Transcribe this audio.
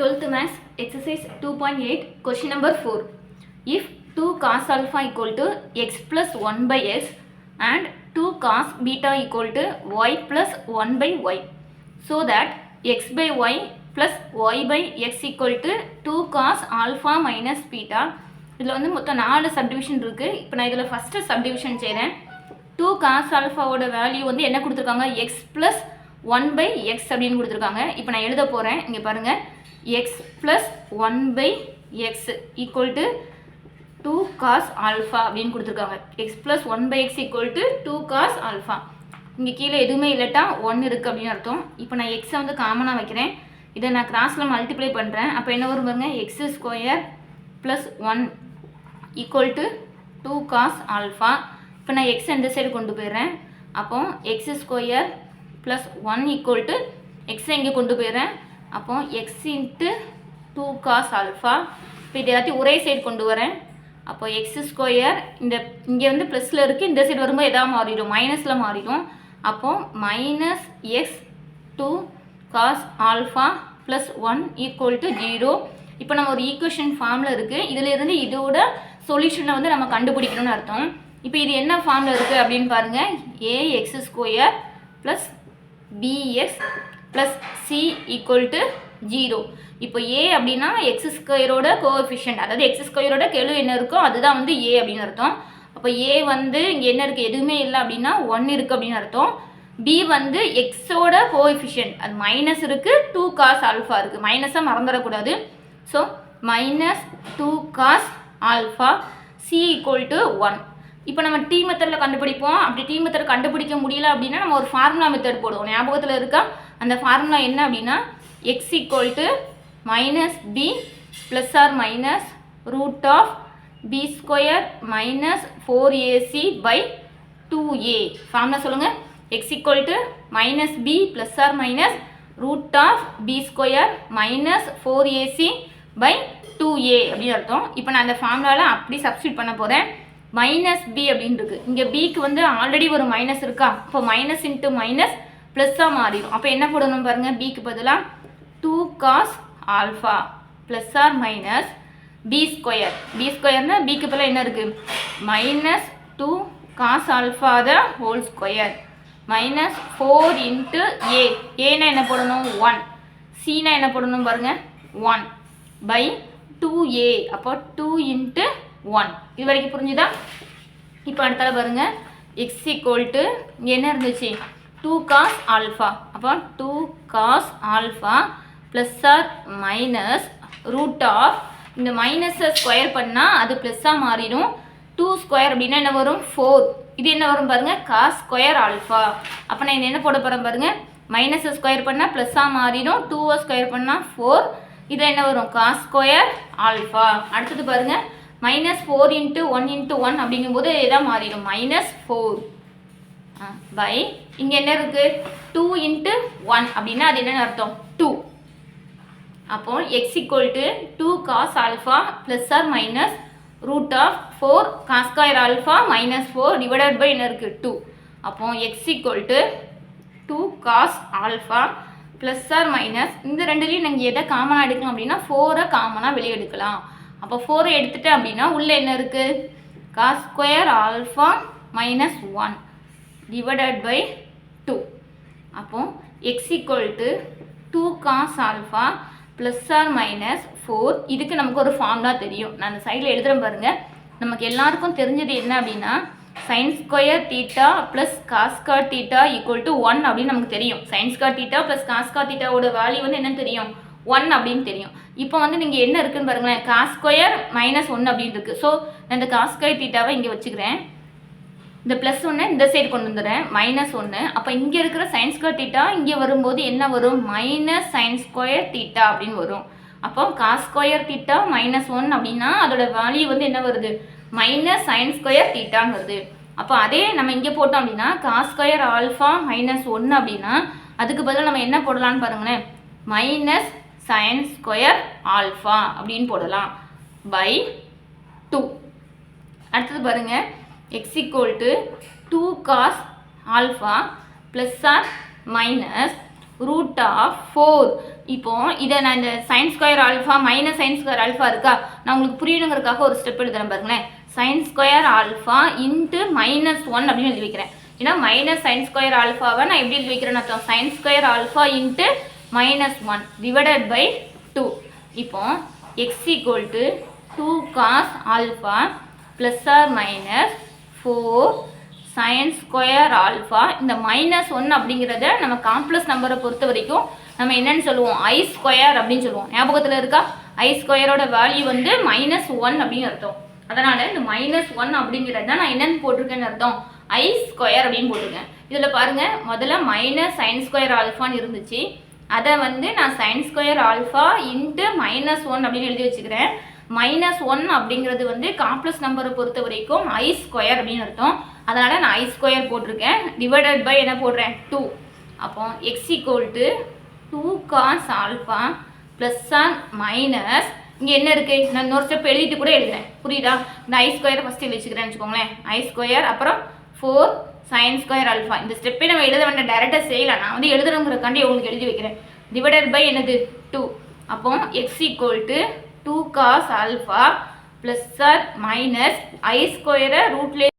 12th Maths exercise 2.8 question number 4. If 2 cos alpha equal to x plus 1 by x and 2 cos beta equal to y plus 1 by y, so that x by y plus y by x equal to 2 cos alpha minus beta. இதில் வந்து மொத்தம் 4 subdivision இருக்குது. இப்போ நான் இதில் first subdivision செய்கிறேன். 2 cos alphaவோட value வந்து என்ன கொடுத்துருக்காங்க, x plus 1 by x அப்படின்னு கொடுத்துருக்காங்க. இப்போ நான் எழுத போகிறேன். இங்கே பாருங்கள், x plus 1 by x equal to 2 cos alpha அப்படின்னு கொடுத்துருக்காங்க. x plus 1 by x equal to 2 cos alpha. இங்கே கீழே எதுவுமே இல்லட்டா 1 இருக்குது அப்படின்னு அர்த்தம். இப்போ நான் x வந்து காமனாக வைக்கிறேன். இதை நான் கிராஸில் மல்டிப்ளை பண்ணுறேன். அப்போ என்ன வரும் பாருங்க, x square plus 1 equal to 2 cos alpha. இப்போ நான் x இந்த சைடு கொண்டு போயிடுறேன். அப்போ x square plus 1 equal to x இங்கே கொண்டு போயிடுறேன். அப்போ x இன்ட்டு 2 cos alpha. இப்போ இது எல்லாத்தையும் ஒரே சைடு கொண்டு வரேன். அப்போ x ஸ்கொயர் இங்கே வந்து ப்ளஸில் இருக்குது, இந்த சைடு வரும்போது எதாவது மாறிடும், மைனஸில் மாறிடும். அப்போ minus X 2 cos alpha plus 1 equal to 0. இப்போ நம்ம ஒரு ஈக்குவேஷன் ஃபார்மில் இருக்குது. இதிலிருந்து இதோட சொல்யூஷனை வந்து நம்ம கண்டுபிடிக்கணும்னு அர்த்தம். இப்போ இது என்ன ஃபார்மில் இருக்குது அப்படின்னு பாருங்கள், ax square plus bx plus c equal to 0. இப்போ a அப்படின்னா எக்ஸ் ஸ்கொயரோட கோஎஃபிஷியன்ட், அதாவது எக்ஸ் ஸ்கொயரோட கெழு என்ன இருக்கோ அதுதான் வந்து a அப்படின்னு அர்த்தம். அப்போ a வந்து இங்கே என்ன இருக்குது, எதுவுமே இல்லை அப்படின்னா 1 இருக்குது அப்படின்னு அர்த்தம். b வந்து எக்ஸோட கோஎஃபிஷியன்ட், அது மைனஸ் இருக்குது, 2 cos alpha இருக்குது, மைனஸாக மறந்துடக்கூடாது. So minus 2 cos alpha c equal to 1. இப்போ நம்ம டி மெத்தடில் கண்டுபிடிப்போம். அப்படி டி மெத்தட் கண்டுபிடிக்க முடியல அப்படின்னா நம்ம ஒரு ஃபார்முலா மெத்தட் போடுவோம். ஞாபகத்தில் இருக்கா? அந்த ஃபார்முலா என்ன அப்படின்னா, x equal to minus b plus or minus root of b square minus 4ac by 2a. Formula சொல்லுங்கள். X equal to minus b plus or minus root of b square minus 4ac by 2a அப்படின்னு அர்த்தம். இப்போ நான் அந்த ஃபார்முலாவில் அப்படி substitute பண்ண போகிறேன். மைனஸ் பி அப்படின்னு இருக்குது. இங்கே பிக்கு வந்து ஆல்ரெடி ஒரு மைனஸ் இருக்கா, இப்போ மைனஸ் இன்ட்டு மைனஸ் ப்ளஸ்ஸாக மாறிடும். அப்போ என்ன போடணும் பாருங்கள், பிக்கு பதிலாக 2 cos alpha plus or minus b square. B ஸ்கொயர்னா பிக்கு பதிலாக என்ன இருக்குது, minus 2 cos alpha the whole square minus 4 into a. ஏன்னா என்ன போடணும், 1. சினா என்ன போடணும் பாருங்கள், 1 பை 2a. அப்போ 2 இன்ட்டு 1. இது வரைக்கும் புரிஞ்சுதா? இப்போ அடுத்தால பாருங்கள், எக்ஸ் ஈக்குவல் டு என்ன இருந்துச்சு, 2 cos alpha. அப்போ 2 cos alpha plus or minus root of, இந்த மைனஸை ஸ்கொயர் பண்ணால் அது ப்ளஸ்ஸாக மாறிடும். 2 ஸ்கொயர் அப்படின்னா என்ன வரும், 4. இது என்ன வரும் பாருங்கள், காஸ் ஸ்கொயர் ஆல்ஃபா. அப்போ நான் என்ன போட போகிறேன் பாருங்கள், மைனஸை ஸ்கொயர் பண்ணால் ப்ளஸ்ஸாக மாறிடும், 2வை ஸ்கொயர் பண்ணால் 4. இது என்ன வரும், காஸ் ஸ்கொயர் ஆல்ஃபா. அடுத்தது பாருங்கள், மைனஸ் 4 இன்ட்டு 1 இன்ட்டு 1 அப்படிங்கும்போது எதாவது மாறிடும், மைனஸ் 4 பை இங்கே என்ன இருக்குது, 2 இன்ட்டு 1 அப்படின்னா அது என்னென்னு அர்த்தம், 2. அப்போ x equal to 2 cos alpha plus or minus root of 4 cos square alpha minus 4 divided by என்ன இருக்குது, 2. அப்போ x equal to 2 cos alpha plus or minus, இந்த ரெண்டுலேயும் நீங்கள் எதை காமனாக எடுக்கலாம் அப்படின்னா 4ஐ காமனாக வெளியே எடுக்கலாம். அப்போ 4ஐ எடுத்துட்டேன் அப்படின்னா உள்ளே என்ன இருக்குது, cos square alpha minus 1 divided by 2. அப்போ x equal to 2 cos alpha plus or minus 4. இதுக்கு நமக்கு ஒரு ஃபார்முலா தெரியும். நான் அந்த சைடில் எழுதுகிறேன் பாருங்கள். நமக்கு எல்லாருக்கும் தெரிஞ்சது என்ன அப்படின்னா, சைன் ஸ்கொயர் தீட்டா ப்ளஸ் காஸ்காட் தீட்டா ஈக்குவல் டு 1 அப்படின்னு நமக்கு தெரியும். சைன் ஸ்கொயர் தீட்டா ப்ளஸ் காஸ்காட் தீட்டாவோட வேல்யூ வந்து என்னன்னு தெரியும், 1 அப்படின்னு தெரியும். இப்போ வந்து நீங்கள் என்ன இருக்குன்னு பாருங்களேன், காஸ் ஸ்கொயர் மைனஸ் 1 அப்படின்னு இருக்குது. ஸோ நான் இந்த காஸ் ஸ்கொயர் தீட்டாவை இங்கே வச்சுக்கிறேன். இந்த ப்ளஸ் 1 இந்த சைடு கொண்டு வந்துடுறேன், மைனஸ் 1. அப்போ இங்கே இருக்கிற சைன் ஸ்கொயர் தீட்டா இங்கே வரும்போது என்ன வரும், மைனஸ் சைன் ஸ்கொயர் தீட்டா அப்படின்னு வரும். அப்போ காஸ் ஸ்கொயர் தீட்டா மைனஸ் 1 அப்படின்னா அதோட வேல்யூ வந்து என்ன வருது, மைனஸ் சைன் ஸ்கொயர் தீட்டான்னு வருது. அப்போ அதே நம்ம இங்கே போட்டோம் அப்படின்னா காஸ் ஸ்கொயர் ஆல்ஃபா மைனஸ் 1 அப்படின்னா அதுக்கு பதிலாக நம்ம என்ன போடலான்னு பாருங்களேன், மைனஸ் சைன் ஸ்கொயர் ஆல்ஃபா அப்படின்னு போடலாம் பை 2. அடுத்தது பாருங்கள், x equal to 2 cos alpha plus or minus root of 4. இப்போ இதை நான் இந்த sine square alpha minus sine square alpha இருக்கா, நான் உங்களுக்கு புரியணுங்கிறதுக்காக ஒரு ஸ்டெப் எழுதுறேன் பாருங்களேன். சைன் ஸ்கொயர் ஆல்ஃபா இன்ட்டு -1 அப்படின்னு எழுதி வைக்கிறேன். ஏன்னா மைனஸ் சைன் ஸ்கொயர் ஆல்ஃபாவை நான் எப்படி எழுதி வைக்கிறேன்னு அர்த்தம், sine square alpha into -1 divided by 2. இப்போ x equal to 2 cos alpha plus or minus 4 sine square alpha. இந்த -1 அப்படிங்கிறத நம்ம காம்ப்ளெக்ஸ் நம்பரை பொறுத்த வரைக்கும் நம்ம என்னன்னு சொல்லுவோம், ஐ ஸ்கொயர் அப்படின்னு சொல்லுவோம். ஞாபகத்தில் இருக்கா, ஐ ஸ்கொயரோட வேல்யூ வந்து -1 அப்படின்னு அர்த்தம். அதனால் இந்த -1 அப்படிங்கிறத நான் என்னென்னு போட்டிருக்கேன்னு அர்த்தம், ஐ ஸ்கொயர் அப்படின்னு போட்டிருக்கேன். இதில் பாருங்கள், முதல்ல மைனஸ் சைன் ஸ்கொயர் ஆல்ஃபான்னு இருந்துச்சு, அதை வந்து நான் சைன் ஸ்கொயர் ஆல்ஃபா இன்ட்டு -1 அப்படின்னு எழுதி வச்சுக்கிறேன். -1 அப்படிங்கிறது வந்து காம்ப்ளெக்ஸ் நம்பரை பொறுத்த வரைக்கும் ஐ ஸ்கொயர் அப்படின்னு அர்த்தம். அதனால் நான் ஐ ஸ்கொயர் போட்டிருக்கேன். டிவைடட் பை என்ன போடுறேன், 2. அப்போ x equal to 2 cos alpha plus or minus, இங்கே என்ன இருக்குது, நான் இன்னொரு ஸ்டெப் எழுதிட்டு கூட எழுதுறேன், புரியுதா. இந்த ஐ ஸ்கொயரை ஃபஸ்ட்டு வச்சுக்கிறேன்னு வச்சுக்கோங்களேன். ஐ ஸ்கொயர் அப்புறம் 4 சைன் ஸ்கொயர் ஆல்ஃபா. இந்த ஸ்டெப்பே நம்ம எழுத வேண்டாம், டேரெக்டாக செய்யலாம். நான் வந்து எழுதுறங்கிறக்காண்டி உங்களுக்கு எழுதி வைக்கிறேன். டிவைடட் பை என்னது 2. அப்போ x equal to 2 cos alpha plus or minus ஐ ஸ்கொயரை ரூட்லேயே